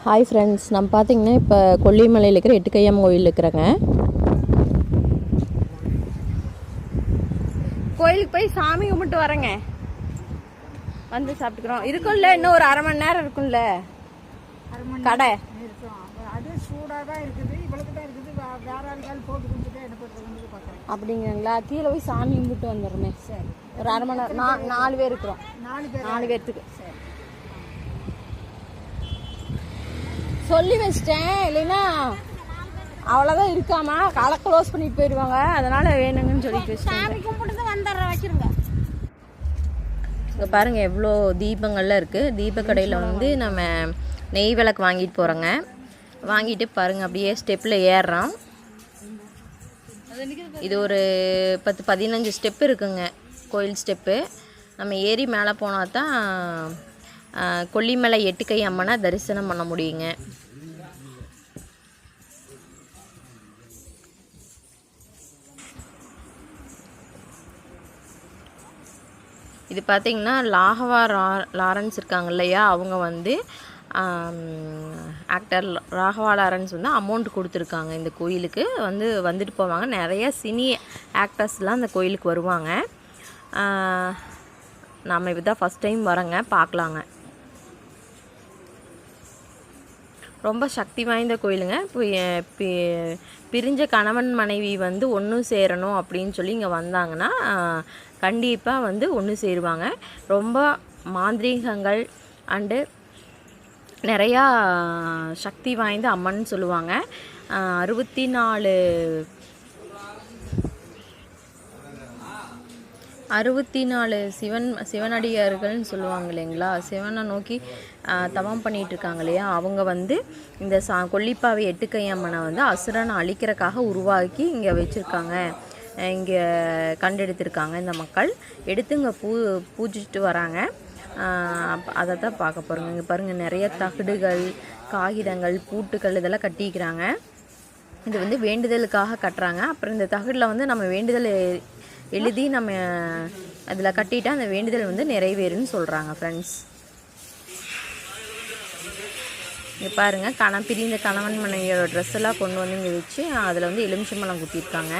Hi friends, நம்ம பார்த்தீங்கன்னா இப்போ கொல்லிமலையில் இருக்கிற எட்டுக்கையம்மன் கோயில் இருக்கிறேங்க. கோயிலுக்கு போய் சாமி கும்பிட்டு வரேங்க. வந்து சாப்பிட்டுக்கிறோம். இருக்கும்ல, இன்னும் ஒரு அரை மணி நேரம் இருக்கும்ல கடை. அது சூடாக தான் இருக்குது, இவ்வளோக்கு தான் இருக்குது. வேற ஆளுக்கால் போட்டு கொடுத்துட்டு என்ன பண்ணுறது பார்க்குறேன். அப்படிங்கிறீங்களா? கீழே போய் சாமி கும்பிட்டு வந்துடுறேன். சரி, ஒரு அரை மணி நேரம். 4 பேர் இருக்கிறோம். 4 பேர்த்துக்கு. சரி, சொல்லி வச்சிட்டேன். இல்லைன்னா அவ்வளோதான் இருக்காமா, கடை க்ளோஸ் பண்ணிட்டு போயிடுவாங்க. அதனால வேணுங்கன்னு சொல்லிட்டு சாமி கும்பிட்டு வந்துடுறேன், வச்சிருங்க. இங்கே பாருங்கள் எவ்வளோ தீபங்கள்லாம் இருக்குது. தீப கடையில் வந்து நம்ம நெய் விளக்கு வாங்கிட்டு போகிறோங்க. வாங்கிட்டு பாருங்கள் அப்படியே ஸ்டெப்பில் ஏறுறோம். இது ஒரு 10-15 ஸ்டெப்பு இருக்குங்க, கோயில் ஸ்டெப்பு. நம்ம ஏறி மேலே போனால் தான் கொல்லிமலை எட்டுக்கை அம்மனை தரிசனம் பண்ண முடியுங்க. இது பார்த்திங்கன்னா லாகவா லாரன்ஸ் இருக்காங்க இல்லையா, அவங்க வந்து ஆக்டர் ராகவா லாரன்ஸ் வந்து அமௌண்ட் கொடுத்துருக்காங்க. இந்த கோயிலுக்கு வந்துட்டு போவாங்க. நிறைய சினி ஆக்டர்ஸ்லாம் இந்த கோயிலுக்கு வருவாங்க. நாம் இப்போ தான் ஃபஸ்ட் டைம் வரோங்க, பார்க்கலாங்க. ரொம்ப சக்தி வாய்ந்த கோயிலுங்க. இப்போ பிரிஞ்ச கணவன் மனைவி வந்து ஒன்று சேரணும் அப்படின்னு சொல்லி இங்கே வந்தாங்கன்னா கண்டிப்பாக வந்து ஒன்று சேருவாங்க. ரொம்ப மாந்திரீகங்கள் அண்டு நிறையா சக்தி வாய்ந்த அம்மன் சொல்லுவாங்க. 64 சிவனடியார்கள்னு சொல்லுவாங்க இல்லைங்களா, சிவனை நோக்கி தவம் பண்ணிகிட்டு இருக்காங்க இல்லையா, அவங்க வந்து இந்த கொல்லிப்பாவை எட்டுக்கை அம்மனை வந்து அசுரனை அழிக்கிறக்காக உருவாக்கி இங்கே வச்சுருக்காங்க. இங்கே கண்டெடுத்திருக்காங்க இந்த மக்கள். எடுத்து இங்கே பூஜிச்சுட்டு வராங்க. அதை தான் பார்க்க போகிறோங்க. இங்கே பாருங்கள், நிறைய தகடுகள், காகிதங்கள், பூட்டுக்கள் இதெல்லாம் கட்டிக்கிறாங்க. இது வந்து வேண்டுதலுக்காக கட்டுறாங்க. அப்புறம் இந்த தகடில் வந்து நம்ம வேண்டுதல் எழுதி நம்ம அதில் கட்டிட்டா அந்த வேண்டுதல் வந்து நிறைவேறுன்னு சொல்கிறாங்க ஃப்ரெண்ட்ஸ். இங்கே பாருங்கள், பிரிந்த கணவன் மனைவியோட ட்ரெஸ் எல்லாம் கொண்டு வந்து இங்கே வச்சு அதில் வந்து எலுமிச்சம்பழம் குத்திருக்காங்க.